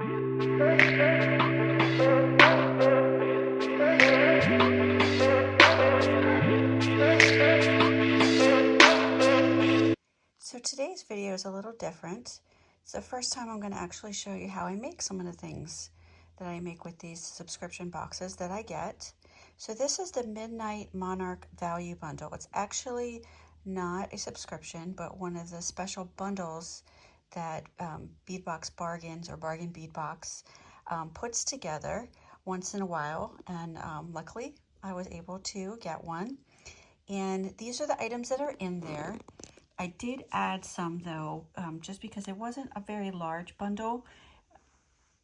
So today's video is a little different. It's the first time I'm going to actually show you how I make some of the things that I make with these subscription boxes that I get. So this is the Midnight Monarch Value Bundle. It's actually not a subscription, but one of the special bundles that Bead Box Bargains or Bargain Bead Box puts together once in a while. And luckily I was able to get one. And these are the items that are in there. I did add some though, just because it wasn't a very large bundle.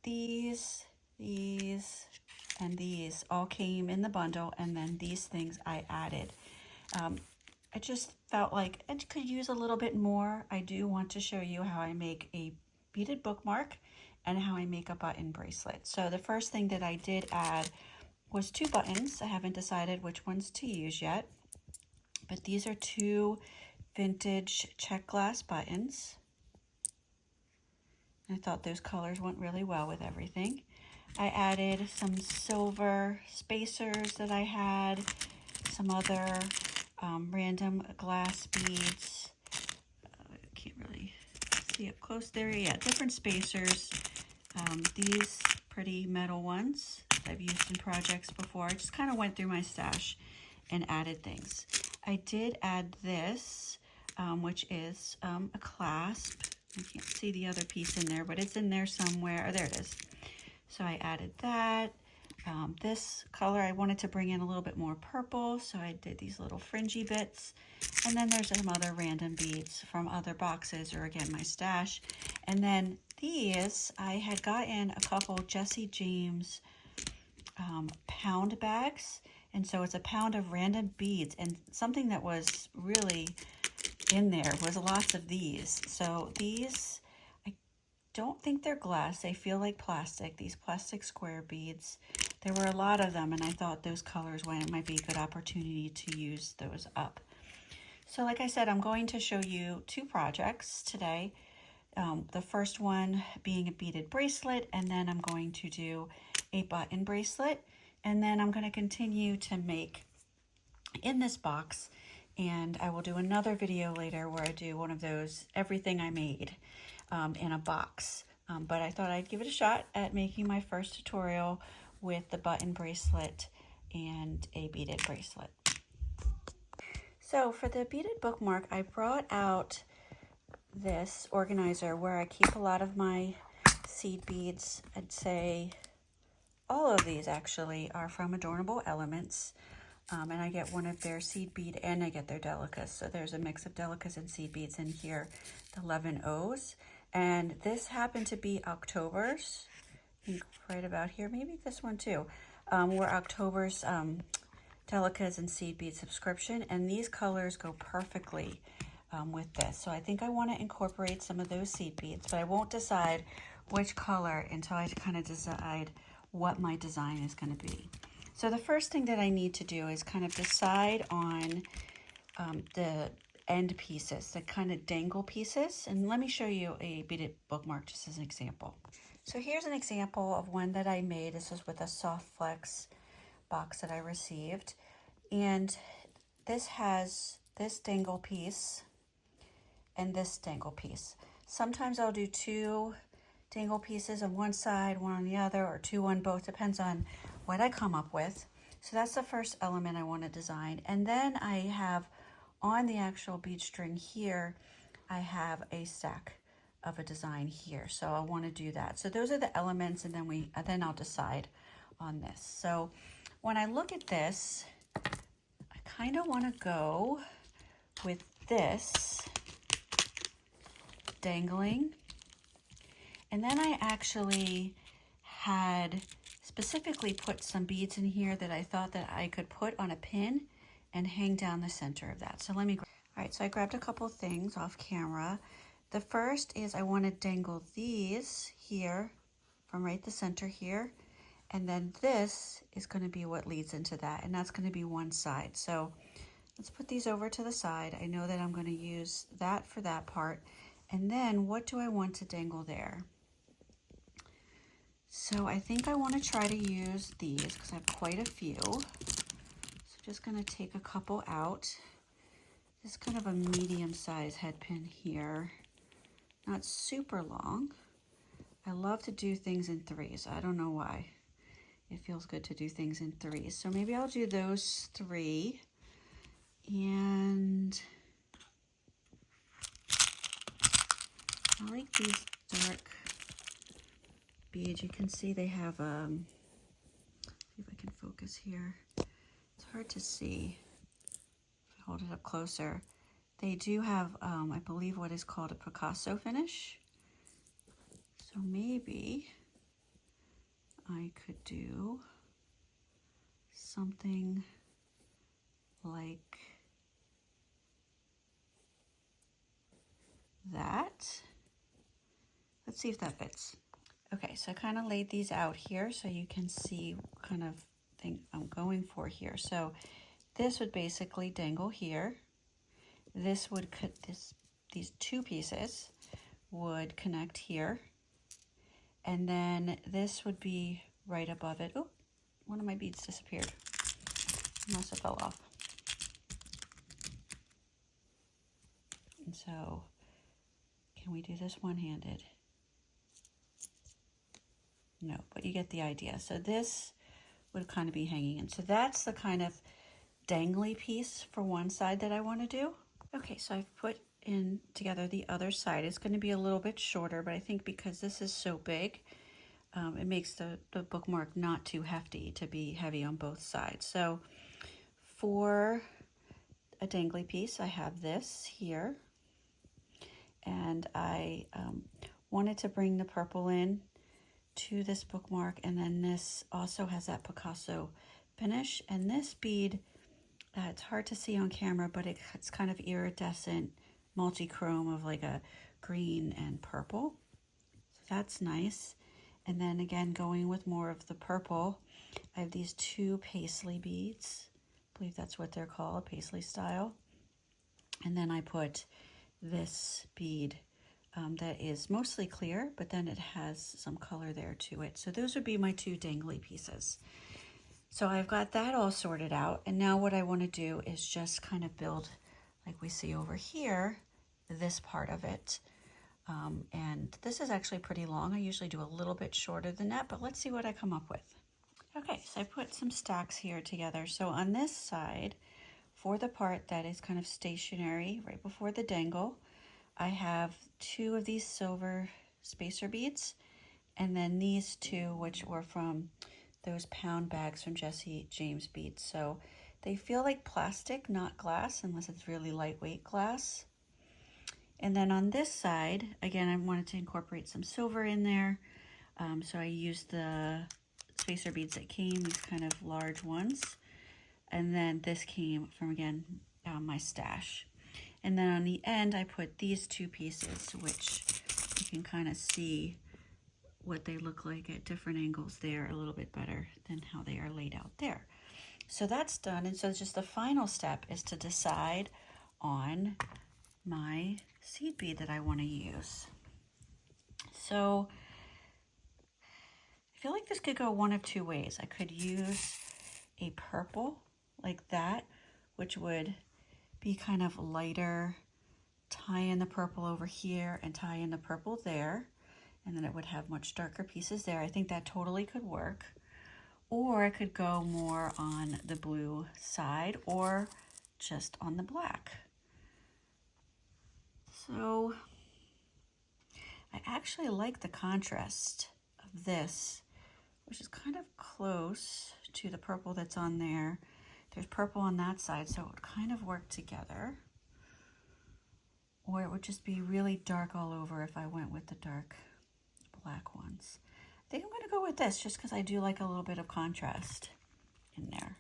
These, and these all came in the bundle, and then these things I added. I just felt like I could use a little bit more. I do want to show you how I make a beaded bookmark and how I make a button bracelet. So the first thing that I did add was 2 buttons. I haven't decided which ones to use yet, but these are 2 vintage check glass buttons. I thought those colors went really well with everything. I added some silver spacers that I had, some other random glass beads. Can't really see up close there. Yeah, different spacers. These pretty metal ones that I've used in projects before. I just kind of went through my stash and added things. I did add this, which is a clasp. I can't see the other piece in there, but it's in there somewhere. Oh, there it is. So I added that. This color, I wanted to bring in a little bit more purple, so I did these little fringy bits. And then there's some other random beads from other boxes, or again, my stash. And then these, I had gotten a couple Jesse James pound bags. And so it's a pound of random beads, and something that was really in there was lots of these. So these, I don't think they're glass. They feel like plastic, these plastic square beads. There were a lot of them, and I thought those colors might be a good opportunity to use those up. So like I said, I'm going to show you 2 projects today. The first one being a beaded bracelet, and then I'm going to do a button bracelet. And then I'm going to continue to make in this box, and I will do another video later where I do one of those everything I made in a box. But I thought I'd give it a shot at making my first tutorial with the button bracelet and a beaded bracelet. So for the beaded bookmark, I brought out this organizer where I keep a lot of my seed beads. I'd say all of these actually are from Adornable Elements, and I get one of their seed bead and I get their delicas. So there's a mix of delicas and seed beads in here, the 11 O's. And this happened to be October's, I think right about here, maybe this one too, were October's delicas and seed bead subscription. And these colors go perfectly with this. So I think I want to incorporate some of those seed beads, but I won't decide which color until I kind of decide what my design is going to be. So the first thing that I need to do is kind of decide on the end pieces, the kind of dangle pieces. And let me show you a beaded bookmark just as an example. So here's an example of one that I made. This is with a Soft Flex box that I received. And this has this dangle piece and this dangle piece. Sometimes I'll do 2 dangle pieces on one side, one on the other, or 2 on both, depends on what I come up with. So that's the first element I want to design. And then I have on the actual bead string here, I have a stack of a design here. So I want to do that. So those are the elements, and then I'll decide on this. So when I look at this, I kind of want to go with this dangling. And then I actually had specifically put some beads in here that I thought that I could put on a pin and hang down the center of that. So let me, all right, so I grabbed a couple things off camera. The first is I want to dangle these here from right the center here. And then this is going to be what leads into that. And that's going to be one side. So let's put these over to the side. I know that I'm going to use that for that part. And then what do I want to dangle there? So I think I want to try to use these because I have quite a few. So just going to take a couple out. This is kind of a medium size head pin here. Not super long. I love to do things in threes. I don't know why. It feels good to do things in threes. So maybe I'll do those 3. And I like these dark beads. You can see they have, see if I can focus here. It's hard to see. If I hold it up closer. They do have, I believe, what is called a Picasso finish. So maybe I could do something like that. Let's see if that fits. Okay, so I kind of laid these out here so you can see what kind of thing I'm going for here. So this would basically dangle here. This would cut these 2 pieces would connect here. And then this would be right above it. Oh, one of my beads disappeared. Must have fell off. And so, can we do this one-handed? No, but you get the idea. So this would kind of be hanging in. So that's the kind of dangly piece for one side that I want to do. Okay, so I've put in together the other side. It's going to be a little bit shorter, but I think because this is so big, it makes the bookmark not too hefty to be heavy on both sides. So for a dangly piece, I have this here. And I wanted to bring the purple in to this bookmark, and then this also has that Picasso finish. And this bead, it's hard to see on camera, but it's kind of iridescent, multi-chrome of like a green and purple. So that's nice. And then again, going with more of the purple, I have these 2 paisley beads. I believe that's what they're called, paisley style. And then I put this bead that is mostly clear, but then it has some color there to it. So those would be my 2 dangly pieces. So I've got that all sorted out, and now what I want to do is just kind of build, like we see over here, this part of it. And this is actually pretty long. I usually do a little bit shorter than that, but let's see what I come up with. Okay, so I put some stacks here together. So on this side, for the part that is kind of stationary right before the dangle, I have 2 of these silver spacer beads, and then these 2, which were from those pound bags from Jesse James Beads. So they feel like plastic, not glass, unless it's really lightweight glass. And then on this side, again, I wanted to incorporate some silver in there. So I used the spacer beads that came, these kind of large ones. And then this came from, again, my stash. And then on the end, I put these 2 pieces, which you can kind of see what they look like at different angles there a little bit better than how they are laid out there. So that's done. And so just the final step is to decide on my seed bead that I want to use. So I feel like this could go one of 2 ways. I could use a purple like that, which would be kind of lighter, tie in the purple over here and tie in the purple there, and then it would have much darker pieces there. I think that totally could work. Or I could go more on the blue side or just on the black. So I actually like the contrast of this, which is kind of close to the purple that's on there. There's purple on that side, so it would kind of work together. Or it would just be really dark all over if I went with the dark black ones. I think I'm going to go with this just because I do like a little bit of contrast in there.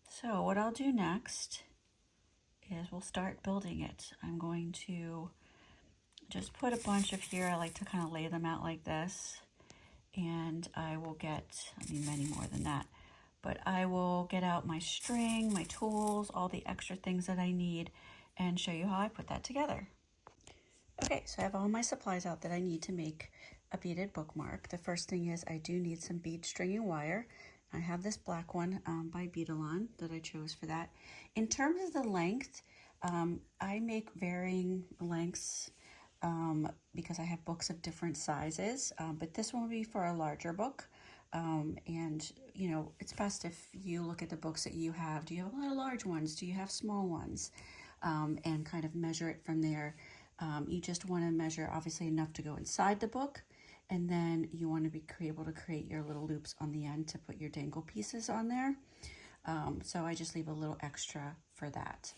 So what I'll do next is we'll start building it. I'm going to just put a bunch of here. I like to kind of lay them out like this. And I will get, I mean, many more than that, but I will get out my string, my tools, all the extra things that I need, and show you how I put that together. Okay, so I have all my supplies out that I need to make a beaded bookmark. The first thing is I do need some bead stringing wire. I have this black one by Beadalon that I chose for that. In terms of the length, I make varying lengths because I have books of different sizes, but this one will be for a larger book. And you know, it's best if you look at the books that you have. Do you have a lot of large ones? Do you have small ones? And kind of measure it from there. You just want to measure obviously enough to go inside the book, and then you want to be able to create your little loops on the end to put your dangle pieces on there. So I just leave a little extra for that.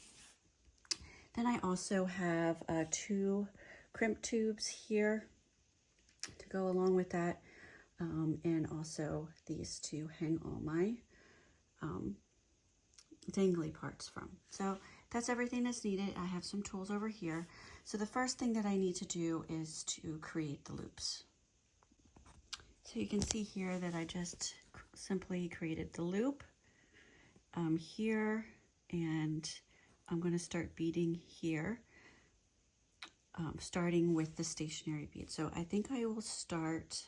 Then I also have 2 crimp tubes here to go along with that, and also these to hang all my dangly parts from. So that's everything that's needed. I have some tools over here. So the first thing that I need to do is to create the loops. So you can see here that I just simply created the loop here, and I'm going to start beading here, starting with the stationary bead. So I think I will start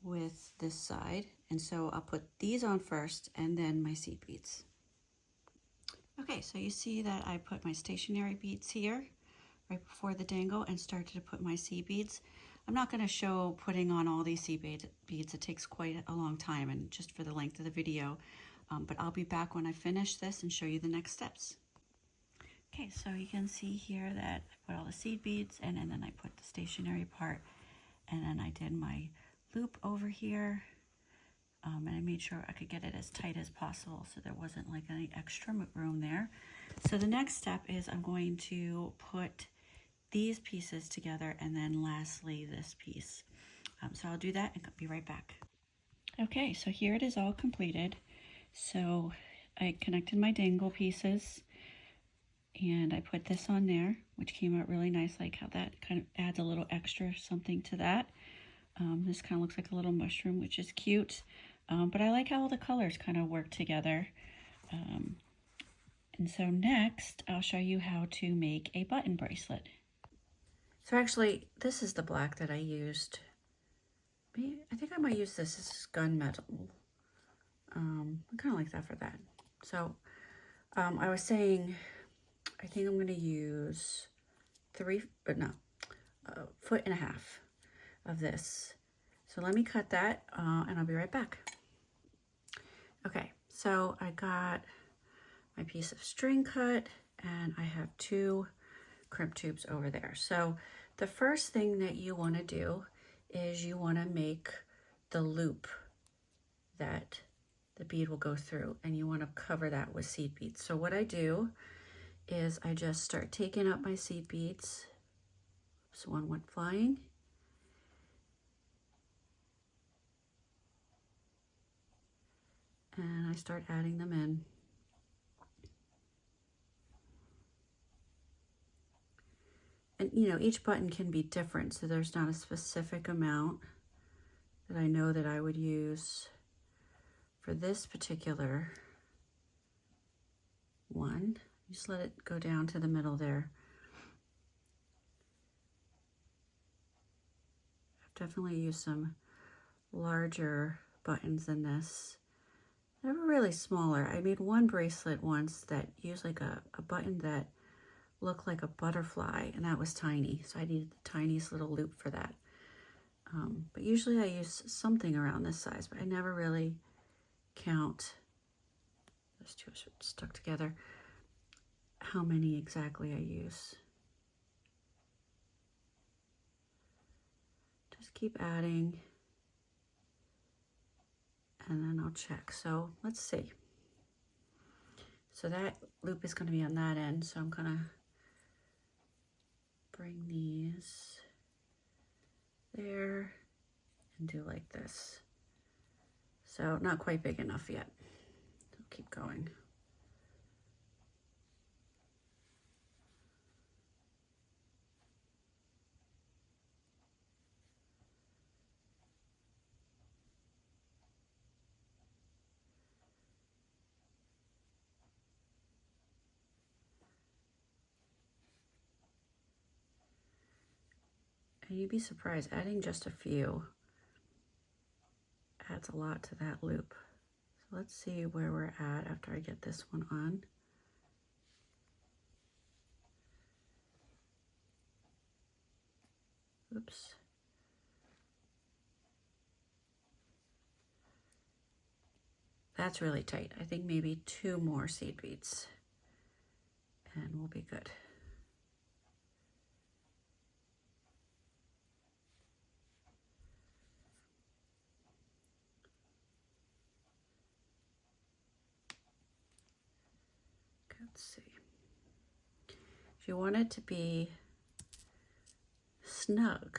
with this side, and so I'll put these on first and then my seed beads. Okay, so you see that I put my stationary beads here right before the dangle and started to put my seed beads. I'm not going to show putting on all these seed beads. It takes quite a long time and just for the length of the video, but I'll be back when I finish this and show you the next steps. Okay, so you can see here that I put all the seed beads in, and then I put the stationary part, and then I did my loop over here, and I made sure I could get it as tight as possible so there wasn't like any extra room there. So the next step is I'm going to put these pieces together, and then lastly this piece. So I'll do that and be right back. Okay, so here it is all completed. So I connected my dangle pieces, and I put this on there, which came out really nice. Like how that kind of adds a little extra something to that. This kind of looks like a little mushroom, which is cute. But I like how all the colors kind of work together. And so next, I'll show you how to make a button bracelet. So actually, this is the black that I used. I think I might use this. This is gunmetal. I kind of like that for that. So I was saying, I think I'm going to use 1.5 foot of this. So let me cut that and I'll be right back. Okay, so I got my piece of string cut, and I have 2 crimp tubes over there. So the first thing that you want to do is you want to make the loop that the bead will go through, and you want to cover that with seed beads. So what I do is I just start taking up my seed beads. So one went flying. And I start adding them in. And you know, each button can be different, so there's not a specific amount that I know that I would use for this particular one. Just let it go down to the middle there. I've definitely used some larger buttons than this. They were really smaller. I made one bracelet once that used like a button that looked like a butterfly, and that was tiny, so I needed the tiniest little loop for that. But usually I use something around this size, but I never really count, those two are stuck together, how many exactly I use. Just keep adding, and then I'll check. So let's see. So that loop is going to be on that end, so I'm going to bring these there and do like this. So not quite big enough yet. So keep going. And you'd be surprised, adding just a few adds a lot to that loop. So let's see where we're at after I get this one on. Oops. That's really tight. I think maybe 2 more seed beads and we'll be good. Let's see. If you want it to be snug,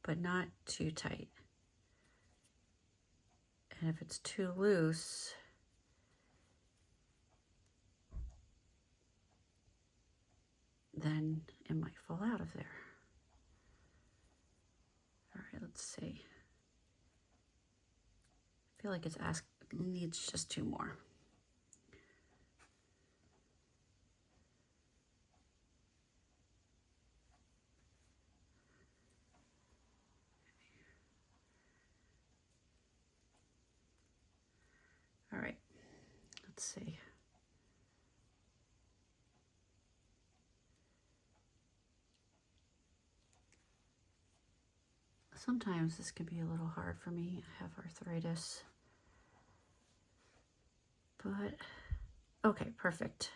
but not too tight. And if it's too loose, then it might fall out of there. All right, let's see. I feel like it needs just 2 more. All right, let's see. Sometimes this can be a little hard for me. I have arthritis. But, okay, perfect.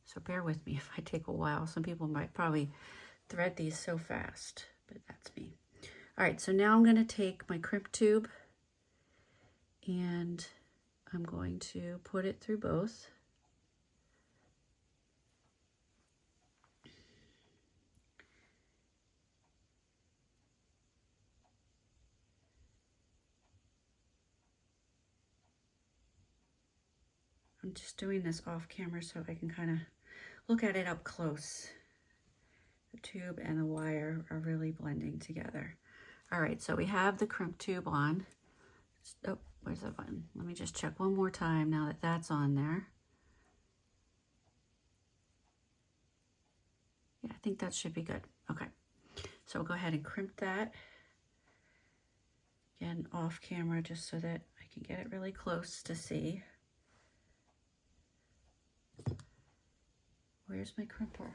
So bear with me if I take a while. Some people might probably thread these so fast, but that's me. All right, so now I'm going to take my crimp tube and I'm going to put it through both. I'm just doing this off camera so I can kind of look at it up close. The tube and the wire are really blending together. All right, so we have the crimp tube on. Oh, where's that button? Let me just check one more time now that that's on there. Yeah, I think that should be good. Okay, so we'll go ahead and crimp that. Again, off camera just so that I can get it really close to see. Where's my crimper?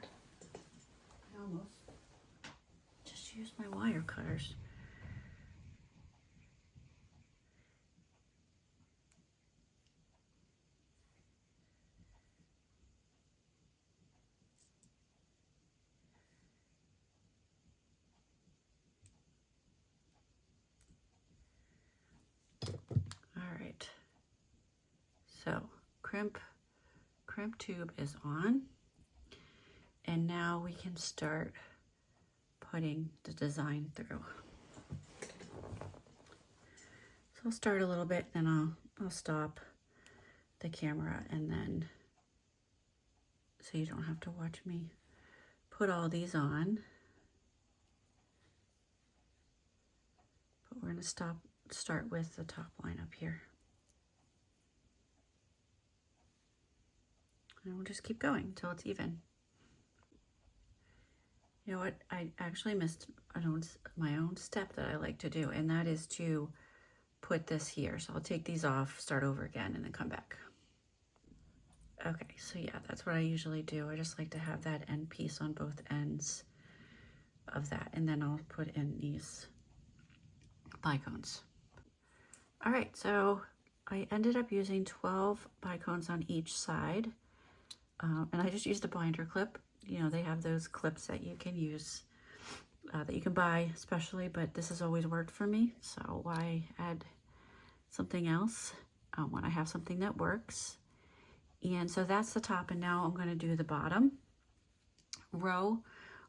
I almost just used my wire cutters. All right, so crimp tube is on, and now we can start putting the design through. So I'll start a little bit, then I'll stop the camera, and then so you don't have to watch me put all these on. But we're going to start with the top line up here. And we'll just keep going until it's even. You know what? I actually missed my own step that I like to do, and that is to put this here. So I'll take these off, start over again, and then come back. Okay, so yeah, that's what I usually do. I just like to have that end piece on both ends of that, and then I'll put in these bicones. All right, so I ended up using 12 bicones on each side, and I just used a binder clip. You know, they have those clips that you can use, that you can buy especially, but this has always worked for me, so why add something else when I have something that works? And so that's the top, and now I'm going to do the bottom row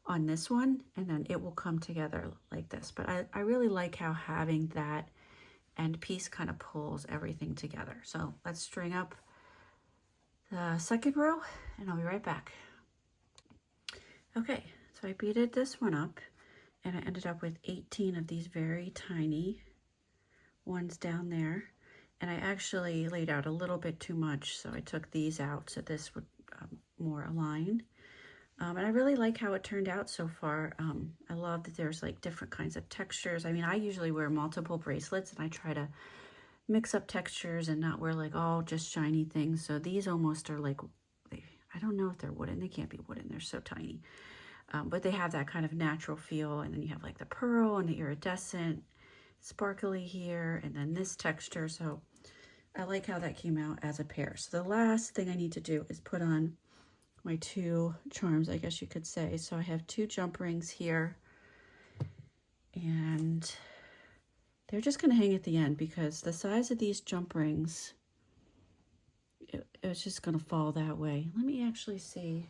on this one, and then it will come together like this. But I really like how having that end piece kind of pulls everything together. So let's string up the second row, and I'll be right back. Okay, so I beaded this one up, and I ended up with 18 of these very tiny ones down there. And I actually laid out a little bit too much, so I took these out so this would more align. And I really like how it turned out so far. I love that there's like different kinds of textures. I mean, I usually wear multiple bracelets and I try to mix up textures and not wear like all just shiny things. So these almost are like, I don't know if they're wooden. They can't be wooden. They're so tiny. But they have that kind of natural feel. And then you have like the pearl and the iridescent, sparkly here, and then this texture. So I like how that came out as a pair. So the last thing I need to do is put on my two charms, I guess you could say. So I have two jump rings here, and they're just going to hang at the end because the size of these jump rings, it's just going to fall that way. Let me actually see.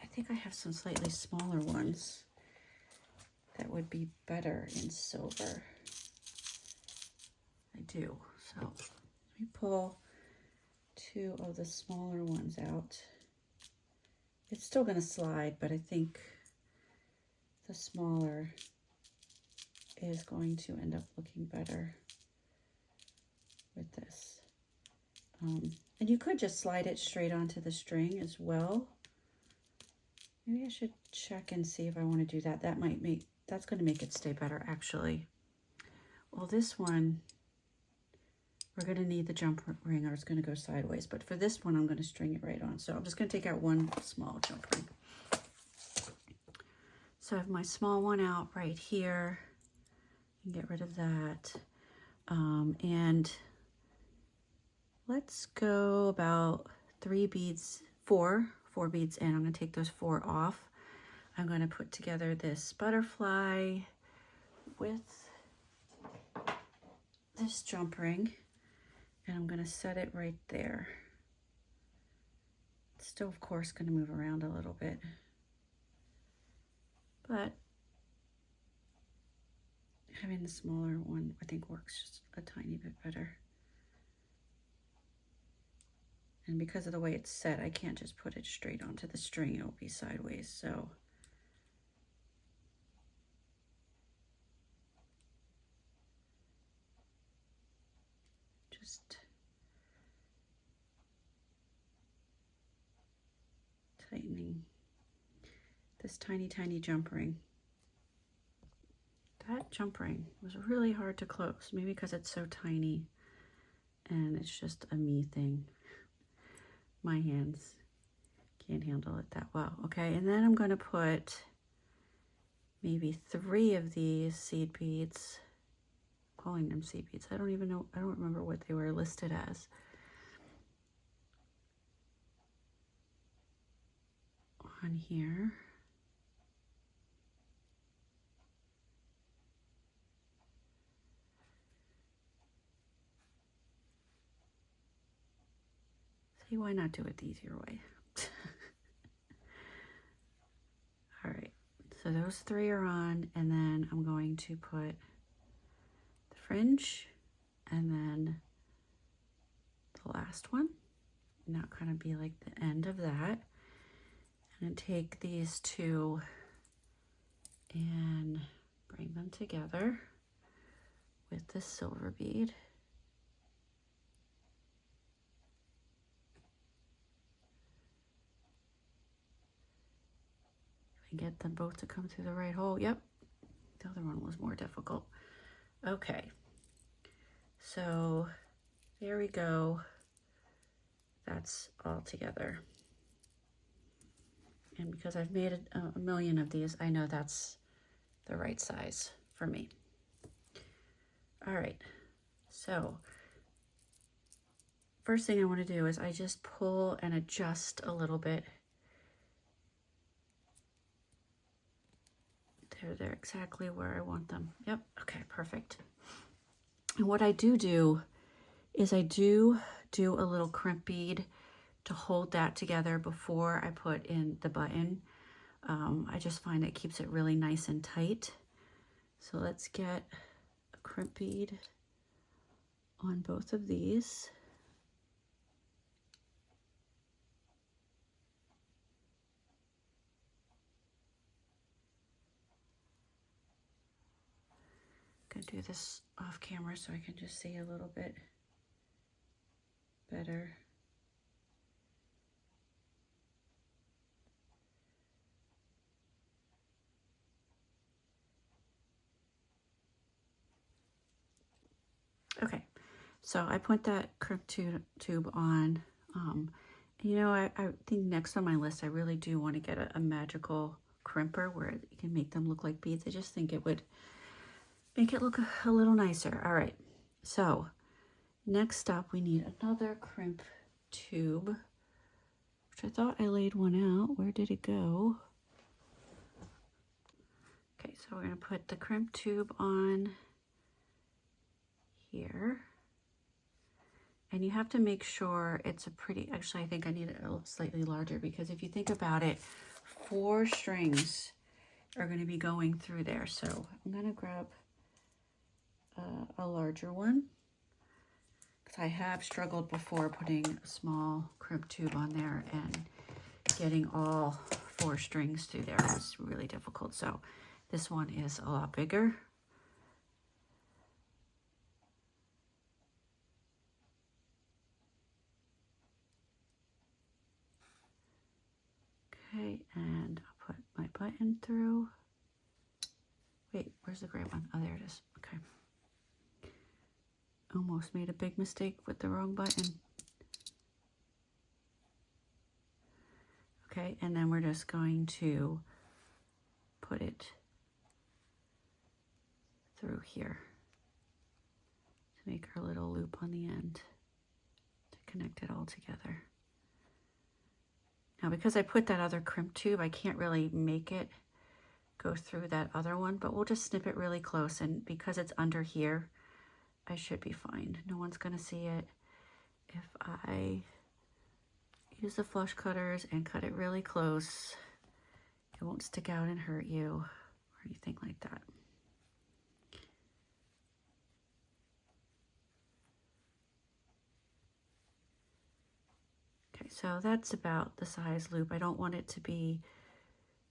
I think I have some slightly smaller ones that would be better in silver. I do. So let me pull two of the smaller ones out. It's still going to slide, but I think the smaller is going to end up looking better with this. And you could just slide it straight onto the string as well. Maybe I should check and see if I want to do that. That's going to make it stay better, actually. Well, this one, we're going to need the jump ring or it's going to go sideways. But for this one, I'm going to string it right on. So I'm just going to take out one small jump ring. So I have my small one out right here. And get rid of that. And let's go about 4 beads in. I'm going to take those 4 off. I'm going to put together this butterfly with this jump ring, and I'm going to set it right there. It's still, of course, going to move around a little bit, but having the smaller one, I think, works just a tiny bit better. And because of the way it's set, I can't just put it straight onto the string. It'll be sideways, so. Just tightening this tiny, tiny jump ring. That jump ring was really hard to close, maybe because it's so tiny and it's just a me thing. My hands can't handle it that well. Okay, and then I'm going to put maybe 3 of these seed beads, calling them seed beads. I don't even know, I don't remember what they were listed as. On here. See, why not do it the easier way? All right, so those 3 are on, and then I'm going to put the fringe and then the last one, and that'll kind of be like the end of that. And take these 2 and bring them together with this silver bead. And get them both to come through the right hole. Yep, the other one was more difficult. Okay, so there we go. That's all together. And because I've made a million of these, I know that's the right size for me. All right, so first thing I want to do is I just pull and adjust a little bit. They're exactly where I want them. Yep, okay, perfect. And what I do is I do a little crimp bead to hold that together before I put in the button. I just find it keeps it really nice and tight. So let's get a crimp bead on both of these. I'm gonna do this off camera so I can just see a little bit better. Okay, so I put that crimp tube on. You know, I think next on my list, I really do want to get a magical crimper where you can make them look like beads. I just think it would make it look a little nicer. All right, so next up, we need another crimp tube, which I thought I laid one out. Where did it go? Okay, so we're going to put the crimp tube on here. And you have to make sure it's a pretty, actually I think I need it a slightly larger, because if you think about it, 4 strings are going to be going through there. So I'm going to grab a larger one, because I have struggled before putting a small crimp tube on there, and getting all 4 strings through there was really difficult. So this one is a lot bigger. Okay, and I'll put my button through. Wait, where's the gray one? Oh, there it is. Okay. Almost made a big mistake with the wrong button. Okay, and then we're just going to put it through here to make our little loop on the end to connect it all together. Now, because I put that other crimp tube, I can't really make it go through that other one, but we'll just snip it really close, and because it's under here, I should be fine. No one's gonna see it if I use the flush cutters and cut it really close. It won't stick out and hurt you or anything like that. Okay, so that's about the size loop. I don't want it to be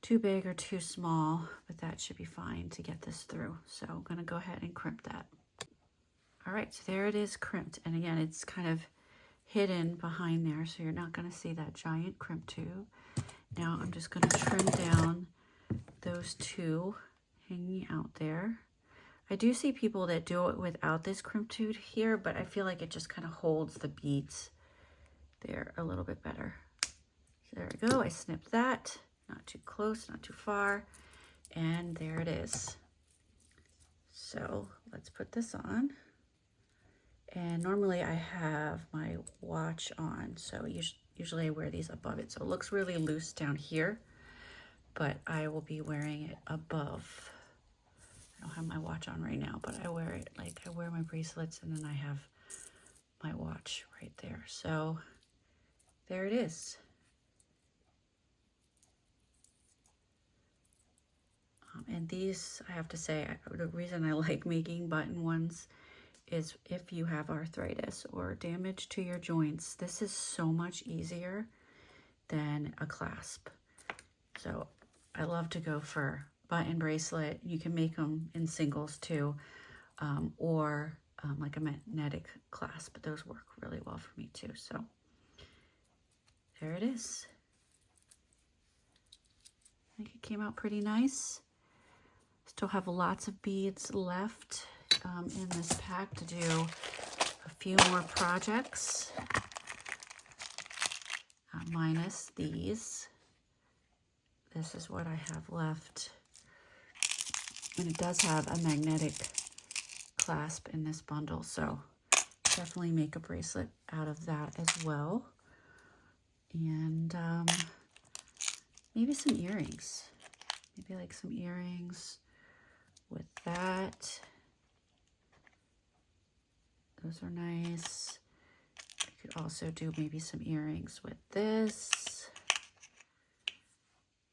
too big or too small, but that should be fine to get this through. So I'm gonna go ahead and crimp that. All right, so there it is crimped. And again, it's kind of hidden behind there, so you're not gonna see that giant crimp tube. Now I'm just gonna trim down those 2 hanging out there. I do see people that do it without this crimp tube here, but I feel like it just kind of holds the beads there a little bit better. So there we go, I snipped that. Not too close, not too far, and there it is. So let's put this on. And normally I have my watch on, so usually I wear these above it. So it looks really loose down here, but I will be wearing it above. I don't have my watch on right now, but I wear it like I wear my bracelets, and then I have my watch right there. So there it is. And these, I have to say, the reason I like making button ones is if you have arthritis or damage to your joints, this is so much easier than a clasp. So I love to go for button bracelet. You can make them in singles too, or like a magnetic clasp, but those work really well for me too. So there it is. I think it came out pretty nice. Still have lots of beads left in this pack to do a few more projects, minus these. This is what I have left. And it does have a magnetic clasp in this bundle, so definitely make a bracelet out of that as well. And maybe some earrings. Maybe like some earrings with that. Those are nice. I could also do maybe some earrings with this.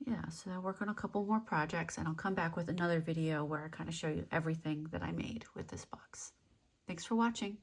Yeah, so I'll work on a couple more projects, and I'll come back with another video where I kind of show you everything that I made with this box. Thanks for watching.